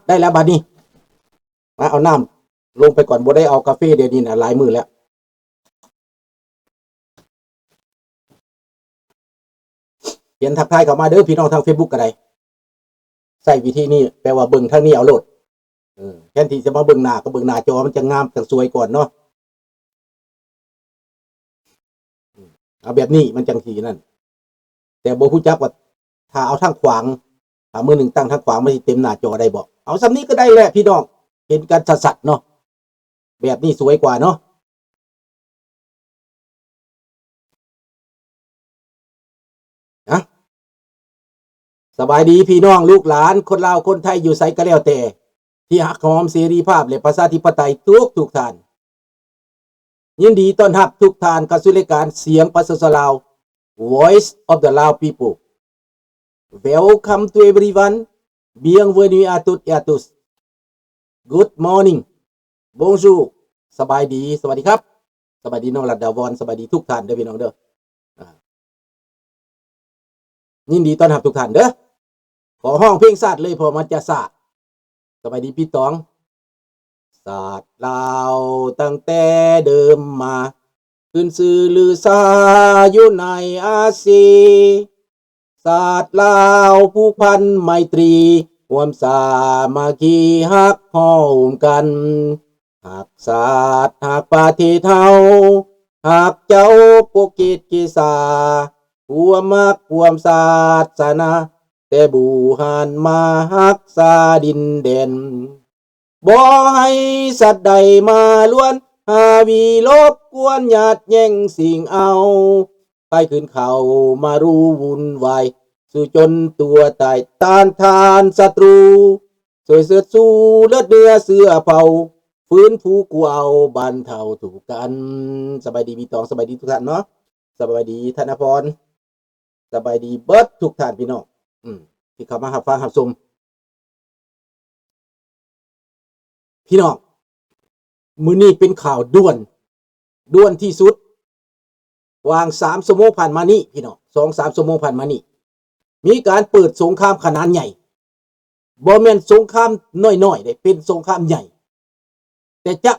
ได้แล้วบัดนี้มาเอาน้ำลงไปก่อนบ่ได้เอากาแฟเดี๋ยวนี้นะหลายมือแล้วเขียนทักทายเข้ามาเด้อพี่น้องทาง Facebook ก็ได้ใส่วิธีนี้แปลว่าเบิ่งทางนี้เอาโลดแทนที่จะมาเบิ่งหน้าก็เบิ่งหน้าจอมันจะงามจังสวยก่อนเนาะเอาแบบนี้มันจังสีนั่นแต่บ่ฮู้จักว่าถ้าเอาทางขวางถ้ามือหนึ่งตั้งทางขวางมันสิเต็มหน้าจอได้บ่เอาซำนี้ก็ได้แหละพี่น้องเห็นกันสัดๆเนาะแบบนี้สวยกว่าเนาะอะสบายดีพี่น้องลูกหลานคนลาวคนไทยอยู่ไสก็แล้วแต่ที่ฮักหอมเสรีภาพและประชาธิปไตยทุกท่านยินดีต้อนรับทุกท่านเข้าสู่รายการเสียงประชาชนลาว Voice of the Lao People Welcome to everyone Bienvenue à toutes et à tous Good morning Bonjour สบายดีสวัสดีครับสบายดีน้องรัตดาวรสบายดีทุกท่านเด้อพี่น้องเด้อยินดีต้อนรับทุกท่านเด้อขอห้องเพลงชาติเลยพอมันจะสาดสบายดีพี่ตองศาสตร์ลาวตั้งแต่เดิมมาขึ้นชื่อลือซาอยู่ในอาซีศาสตร์ลาวผูกพันไมตรีรวมสามัคคีฮักห้องกันหักศาสตร์หักประเทศเฮาหักเจ้าปกกิจกิสาหัวมักรวมศาสนาแต่บูหันมาฮักษาดินแดนบ่ให้สัตว์ใดมาล้วนหาวีลบกวนหยาดแย่งสิ่งเอาไปขึ้นเขามารู้วุ่นวายสู่จนตัวตายต้านทานศัตรูสวยเสือสู้เลือดเนื้อเสื้อเผาฟื้นฟูกูเอาบรรเทาถูกกันสบายดีพี่ตองสบายดีทุกท่านเนาะสบายดีธนพรสบายดีเบิร์ดทุกท่านพี่น้องที่เข้ามาหับฟังหับชมพี่น้องมื้อนี้เป็นข่าวด่วนที่สุดวาง3 ชั่วโมงผ่านมานี่พี่น้อง2-3 ชั่วโมงผ่านมานี่มีการเปิดสงครามขนาดใหญ่บ่แม่นสงครามน้อยๆได้เป็นสงครามใหญ่แต่จะ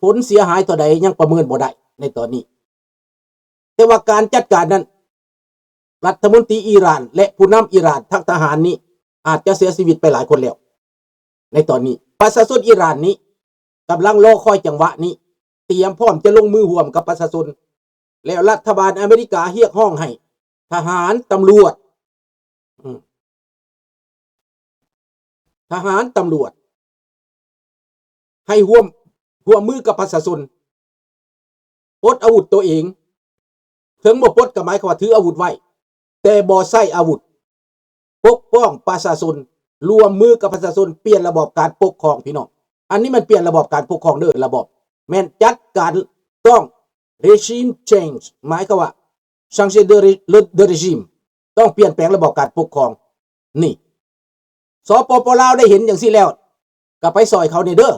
ผลเสียหายเท่าใดยังประเมินบ่ได้ในตอนนี้แต่ว่าการจัดการนั้นรัฐมนตรีอิหร่านและผู้นำอิหร่านทั้งทหารนี้อาจจะเสียชีวิตไปหลายคนแล้วในตอนนี้ประชาชนอิหร่านนี้กำลังรอคอยจังหวะนี้เตรียมพร้อมจะลงมือร่วมกับประชาชนแล้วรัฐบาลอเมริกาเรียกร้องให้ทหารตำรวจให้ร่วมมือกับประชาชนปลดอาวุธตัวเองถึงบ่ปลดก็หมายความว่าถืออาวุธไว้แต่บ่ใช้อาวุธปกป้องประชาชนรวมมือกับประชาชนเปลี่ยนระบบการปกครองพี่น้องอันนี้มันเปลี่ยนระบบการปกครองเด้อระบบแม่นจัดการต้อง regime change หมายความว่า changer de regime ต้องเปลี่ยนแปลงระบบการปกครองนี่สปป.ลาวได้เห็นอย่างซี่แล้วก็ไปซอยเขานี่เด้อ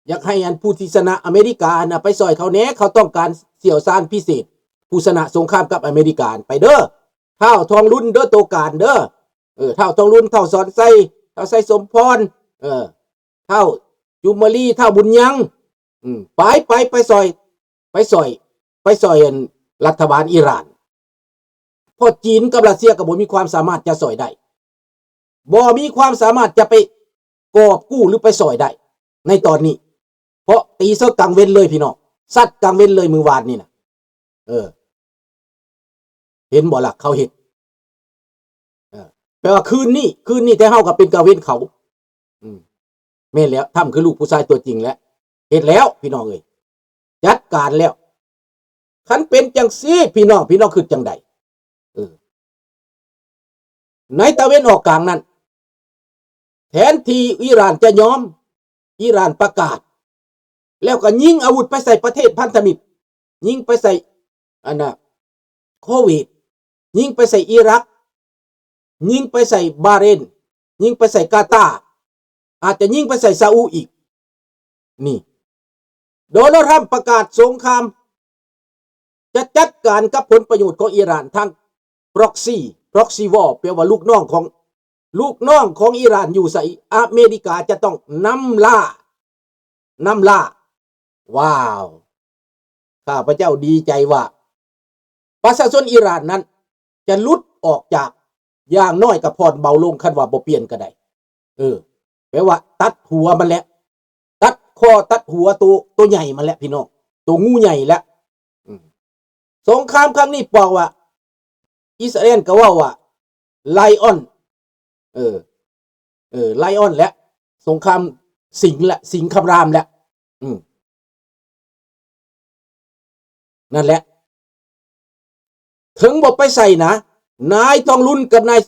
อยากให้อันผู้ที่ชนะอเมริกานะไปซอยเขาแหน่เขาต้องการเสี่ยวซานพิเศษผู้ชนะสงครามกับอเมริกาไปเด้อเท่าทองรุ่นเด้อโตการเด้อเท่าทองรุ่นเท่าสอนไส้เท่าไส้สมพรเท่าจุมรีเท่าบุญยังไปซอยรัฐบาลอิหร่านเพราะจีนกับรัสเซียก็บ่มีความสามารถจะซอยได้บ่มีความสามารถจะไปกอบกู้หรือไปซอยได้ในตอนนี้เพราะตีซะกลางเว้นเลยพี่น้องซัดกลางเว้นเลยมื้อวานนี่นะเห็นบ่ล่ะเขาเห็นแปลว่าคืนนี้แต่เฮาก็เป็นกลางเว้นเขาแม่นแล้วทำคือลูกผู้ชายตัวจริงแล้วเห็นแล้วพี่น้องเอ้ยจัดการแล้วคันเป็นจังซี่พี่น้องคือจังใดในตะเวนออกกลางนั้นแทนที่อิหร่านจะยอมอิหร่านประกาศแล้วก็ยิงอาวุธไปใส่ประเทศพันธมิตรยิงไปใส่โควิดยิงไปใส่อิรักยิงไปใส่บาห์เรนยิงไปใส่กาตาร์อาจจะยิงไปใส่ซาอุอีกนี่โดนัลด์ทรัมป์ประกาศสงครามจะจัดการกับผลประโยชน์ของอิหร่านทาง proxy war แปลว่าลูกน้องของ ลูกน้องของอิหร่านอยู่ใส่อเมริกาจะต้องนำล่าว้าวข้าพเจ้าดีใจว่าประชาชนอิหร่านนั้นจะหลุดออกจากอย่างน้อยกับผ่อนเบาลงคันว่าบ่เปลี่ยนก็ได้แปลว่าตัดหัวมันแล้วตัดคอตัดหัวตัวใหญ่มันแล้วพี่น้องตัวงูใหญ่แล้วสงครามครั้งนี้บอกว่าอิสราเอลก็ว่าไลออนไลออนและสงครามสิงคำรามและนั่นแหละถึงบอกไปใส่นะนายทองรุ่นกับนาย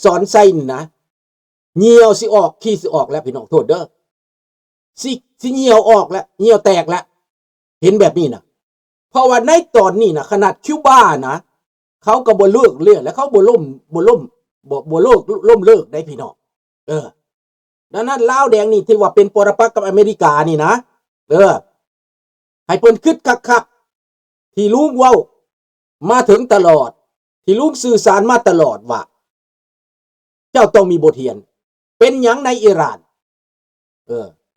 สอนไส้นี่นะเหี่ยวสิออกขี้สิออกแล้วพี่น้องโทษเด้อสิเหี่ยวออกแล้วเหี่ยวแตกแล้วเห็นแบบนี้นะเพราะว่าในตอนนี้นะขนาดคิวบานะเขาก็บ่เลิกเรื่องแล้วเขาบ่ล่มเลิกได้พี่น้องดังนั้นลาวแดงนี่ที่ว่าเป็นปรปักษ์กับอเมริกานี่นะให้เพิ่นคิดคักๆที่ลุงเว้ามาถึงตลอดที่ลุงสื่อสารมาตลอดว่าเจ้าต้องมีบทเรียนเป็นหยังในอิหร่าน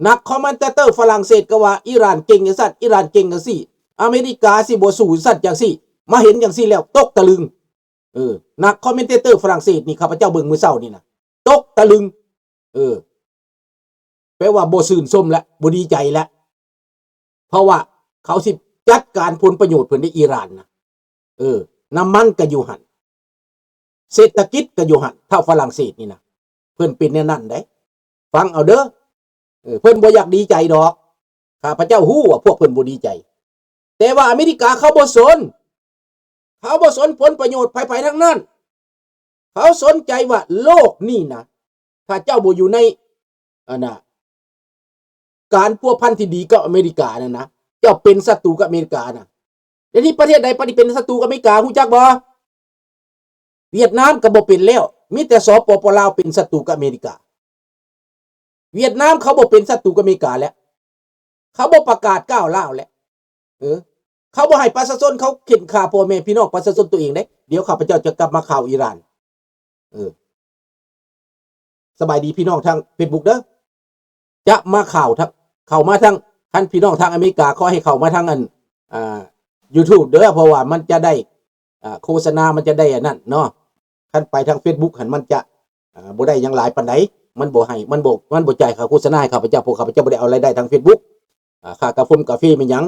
นักคอมเมนเตอร์ฝรั่งเศสก็ว่าอิหร่านเก่งจังซั่นอิหร่านเก่งจังซี่อเมริกาสิบ่สู้ซั่นจังซี่มาเห็นจังซี่แล้วตกตะลึงนักคอมเมนเตอร์ฝรั่งเศสนี่ข้าพเจ้าเบิ่งมื้อเช้านี่นะตกตะลึงแปลว่าบ่ชื่นชมแล้วบ่ดีใจแล้วเพราะว่าเขาสิจัดการผลประโยชน์เพิ่นในอิหร่านนะน้ำมันก็อยู่หั่นเศรษฐกิจก็อยู่หั่นเท่าฝรั่งเศสนี่นะเพิ่นเป็นแน่นั่นได้ฟังเอาเด้อเพิ่นบ่อยากดีใจดอกข้าพเจ้าฮู้ว่าพวกเพิ่นบ่ดีใจแต่ว่าอเมริกาเขาบ่สนผลประโยชน์ภายทั้งนั้นเขาสนใจว่าโลกนี่นะถ้าเจ้าบ่อยู่ในการพัวพันที่ดีกับอเมริกานะเจ้าเป็นศัตรูกับอเมริกานะแต่ที่ประเทศใดเป็นศัตรูกับอเมริกาฮู้จักบ่เวียดนามก็บ่เป็นแล้วมีแต่สปปลาวเป็นศัตรูกับอเมริกาเวียดนามเขาบ่เป็นศัตรูกับอเมริกาแล้วเขาบ่ประกาศก้าวร้าวแล้วเขาบ่ให้ประชาชนเขาเข็นฆ่าพ่อแม่พี่น้องประชาชนตัวเองได้เดี๋ยวข้าพเจ้าจะกลับมาข่าวอิหร่านสบายดีพี่น้องทาง Facebook เด้อจะมาข่าวเข้ามาทางท่านพี่น้องทางอเมริกาขอให้เข้ามาทางYouTube เด้อเพราะว่ามันจะได้โฆษณามันจะได้อันนั้นเนาะท่านไปทาง Facebook หันมันจะบ่ได้ยังหลายปานใดมันบ่ให้มันบ่จ่ายค่าโฆษณาให้ข้าพเจ้าพวกข้าพเจ้าบ่ได้เอารายได้ทาง Facebook ค่ากาแฟมันหยัง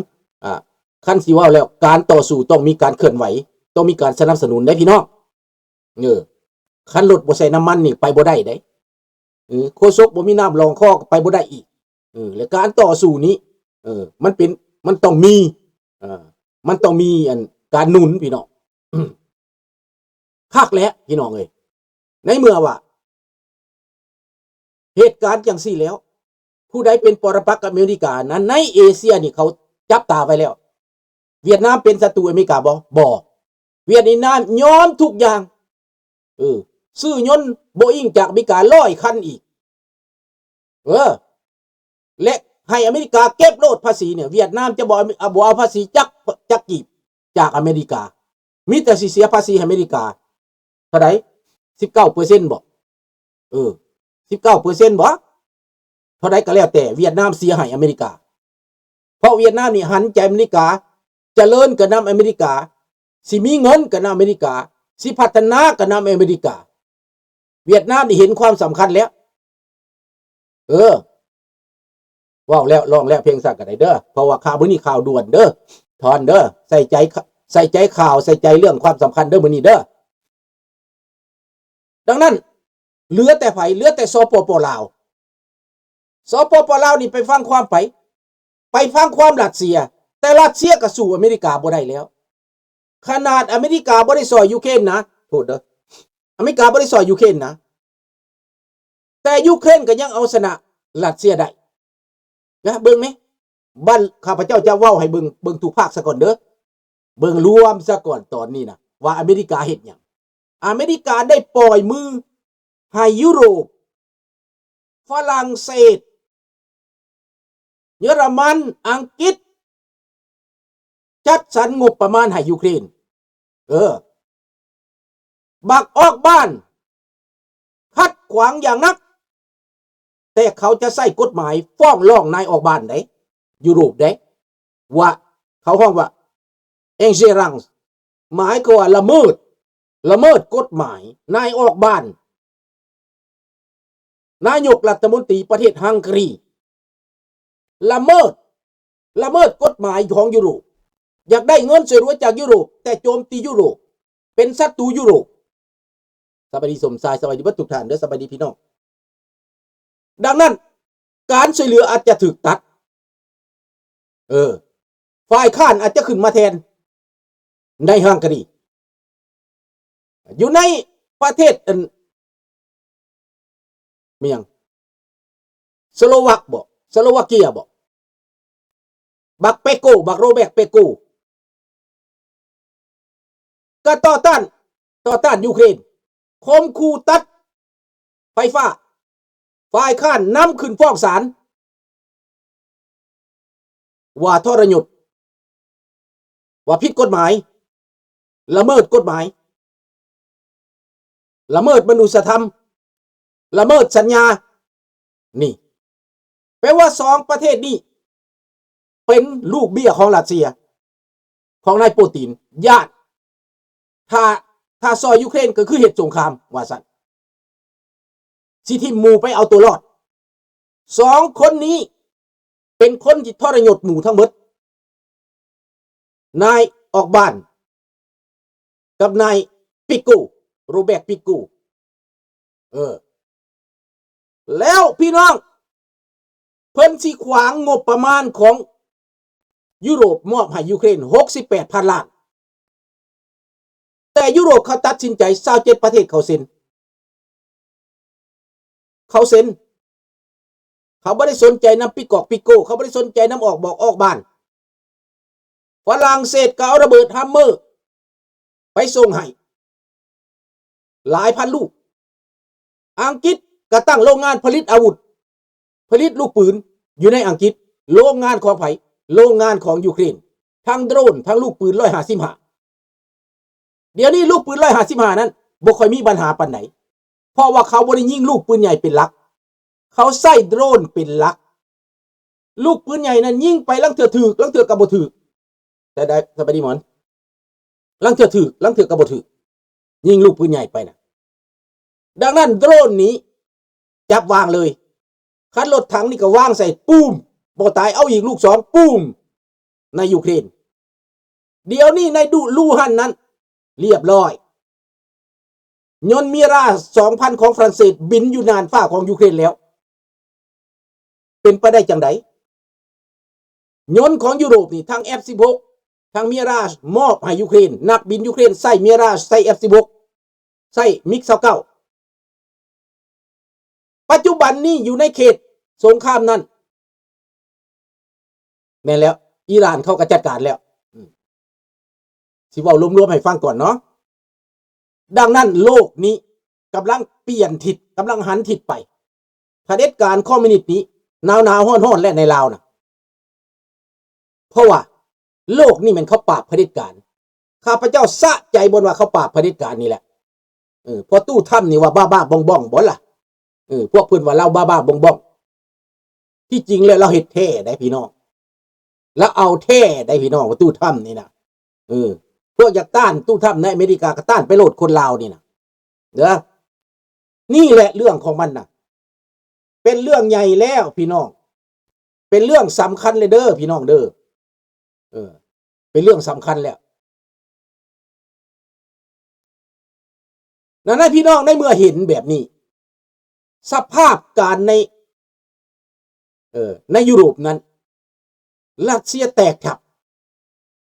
คันสิว่าแล้วการต่อสู้ต้องมีการเคลื่อนไหวต้องมีการสนับสนุนได้พี่น้องคันรถบ่ใส่น้ำมันนี่ไปบ่ได้เด้โคศกบ่มีน้ำรองคอไปบ่ได้อีกและการต่อสู้นี้มันต้องมีการหนุนพี่น้องคักแล้วพี่น้องเอ้ยในเมื่อว่าเหตุการณ์จังซี่แล้วผู้ใดเป็นปรปักษ์กับอเมริกานั้นในเอเชียนี่เขาจับตาไว้แล้วเวียดนามเป็นศัตรูอเมริกาบ่เวียดนามยอมทุกอย่างซื้อยนต์โบอิงจากอเมริกา100 คันอีกและให้อเมริกาเก็บโลดภาษีเนี่ยเวียดนามจะบ่เอาภาษีจักกีบจากอเมริกามีแต่สิเสียภาษีให้อเมริกาเท่าไหร่ 19% บ่19% บ่เท่าใดก็แล้วแต่เวียดนามเสียให้อเมริกาเพราะเวียดนามนี่หันใจอเมริกาเจริญกับนำอเมริกาสิมีเงินกับนำอเมริกาสิพัฒนากับนำอเมริกาเวียดนามนี่เห็นความสำคัญแล้วว้าวแล้วลองแล้วเพียงสักกันได้เด้อเพราะว่าข่าวมื้อนี้ข่าวด่วนเด้อถอนเด้อใส่ใจข่าวใส่ใจเรื่องความสำคัญเด้อมื้อนี้เด้อดังนั้นเหลือแต่สปปลาวนี่ไปฟังความไปฟังความรัสเซียแต่รัสเซียก็สู้อเมริกาบ่ได้แล้วขนาดอเมริกาบ่ได้ซอยยูเครนนะโทษเด้ออเมริกาบ่ได้ซอยยูเครนนะแต่ยูเครนก็ยังเอาชนะรัสเซียได้นะเบิ่งมั้ยบ้านข้าพเจ้าจะเว้าให้เบิ่งทุกภาคซะก่อนเด้อเบิ่งรวมซะก่อนตอนนี้นะว่าอเมริกาเฮ็ดหยังอเมริกาได้ปล่อยมือให้ยุโรปฝรั่งเศสเยอรมันอังกฤษจัดสรรงบประมาณให้ยูเครนบักออกบ้านคัดข ขวางอย่างนักแต่เขาจะใส่กฎหมายฟ้องร้องนายออกบ้านได้ยุโรปได้ว่าเขาห้องว่าเอ็งเจรังหมายก็ว่าละเมิดกฎหมายนายออกบ้านนายกรัฐมนตรีประเทศฮังการีละเมิดกฎหมายของยุโรปอยากได้เงินช่วยเหลือจากยุโรปแต่โจมตียุโรปเป็นศัตรูยุโรปสบายดีสมชายสบายดีทุกท่านเด้อสบายดีพี่น้องดังนั้นการช่วยเหลืออาจจะถูกตัดฝ่ายค้านอาจจะขึ้นมาแทนในฮังการีอยู่ในประเทศมีอย่างสโลวาเกียบอกบักเปโกบักโรเบิร์ตเปโกก็ต่อต้านยูเครนคมคูตัดไฟฟ้าฝ่ายค้านนำขึ้นฟ้องศาลว่าทรยศว่าผิดกฎหมายละเมิดกฎหมายละเมิดมนุษยธรรมละเมิดสัญญานี่แปลว่า2ประเทศนี้เป็นลูกเบี้ยของรัสเซียของนายปูตินญาติถ้าซอยยูเครนก็คือเหตุสงครามว่าซั่นสิทิมหมู่ไปเอาตัวรอด2คนนี้เป็นคนที่ทรยศหมู่ทั้งหมดนายออกบ้านกับนายปิโกโรเบิร์ตปิโกแล้วพี่น้องเพิ่นสิขวางงบประมาณของยุโรปมอบให้ยูเครน 68,000 ล้านแต่ยุโรปเขาตัดสินใจ27ประเทศเขาเซ็นเขาไม่ได้สนใจน้ำปิโกเขาไม่ได้สนใจน้ำออกบ้านฝรั่งเศสก็เอาระเบิดฮัมเมอร์ไปส่งให้หลายพันลูกอังกฤษก็ตั้งโรงงานผลิตอาวุธผลิตลูกปืนอยู่ในอังกฤษโรงงานของไผโรงงานของยูเครนทั้งโดรนทั้งลูกปืน155เดี๋ยวนี้ลูกปืน155นั้นบ่ค่อยมีปัญหาปานไหนเพราะว่าเขาบ่ได้ยิงลูกปืนใหญ่เป็นหลักเขาใส่โดรนเป็นหลักลูกปืนใหญ่นั้นยิงไปลังเถื่อถูกลังเถื่อก็บ่ถูกแต่ได้สบายดีหมอนลังเถื่อถูกลังเถื่อก็บ่ถูกยิงลูกปืนใหญ่ไปนะดังนั้นโดรนนี้จับวางเลยคันรถถังนี่ก็วางใส่ปุ้มบ่ตายเอาอีกลูก2ปุ้มในยูเครนเดี๋ยวนี้ในลูฮันนั้นเรียบร้อยยนต์มิรา2,000ของฝรั่งเศสบินอยู่นานฟ้าของยูเครนแล้วเป็นไปได้จังไดยนต์ของยุโรปนี่ทั้ง F16 ทั้งมิราชมอบให้ยูเครนนักบินยูเครนใส่มิราชใส่ F16 ใส่มิก29ปัจจุบันนี้อยู่ในเขตสงครามนั้นแม่นแล้วอิหร่านเขาก็จัดการแล้วสิเว้ารวมๆให้ฟังก่อนเนาะดังนั้นโลกนี้กำลังเปลี่ยนทิศกำลังหันทิศไปเผด็จการคอมมิวนิสต์นี้หนาวๆร้อนๆและในลาวนะเพราะว่าโลกนี่มันเขาปราบเผด็จการข้าพเจ้าสะใจบนว่าเขาปราบเผด็จการนี่แหละพอตู้ถ้ำนี่ว่าบ้าๆบ้องๆบ่ล่ะพวกเพิ่นว่าเราบ้าๆบ้องๆที่จริงแล้วเราเฮ็ดแท้ได้พี่น้องแล้วเอาแท้ได้พี่น้องว่าตู้ถ้ำนี่นะพวกอยากต้านตู้ถ้ำในอเมริกาก็ต้านไปโหลดคนลาวนี่นะเด้อนี่แหละเรื่องของมันนะเป็นเรื่องใหญ่แล้วพี่น้องเป็นเรื่องสำคัญเลยเด้อพี่น้องเด้อเป็นเรื่องสำคัญแล้วนั่นพี่น้องในเมื่อเห็นแบบนี้สภาพการในยุโรปนั้นรัสเซียแตกทับ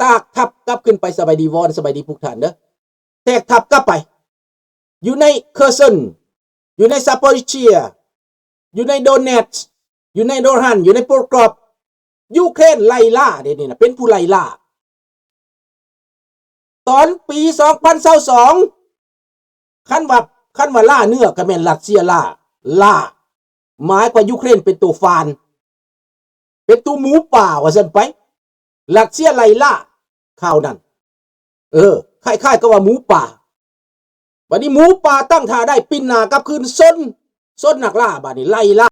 ตากทับกลับขึ้นไปสบายดีวอนสบายดีพวกท่านเด้อแตกทับกลับไปอยู่ในเคอร์เซนอยู่ในซาโปริเชียอยู่ในโดเนตส์อยู่ในโดฮันอยู่ในโปรกรอบยูเครนไล่ล่าเดี๋ยวนี้นะเป็นผู้ไล่ล่าตอนปี2022คันว่าล่าเนื้อก็แม่นรัสเซียล่าหมายกว่ายูเครนเป็นตัวฟานเป็นตัวหมูป่าว่าซั่นไปรัสเซียไล่ล่าข่าวนั้นคล้ายๆก็ว่าหมูป่าวันนี้หมูป่าตั้งท่าได้ปินหน้ากลับคืนซน ส้นนักล่าบาดนี้ไล่ล่า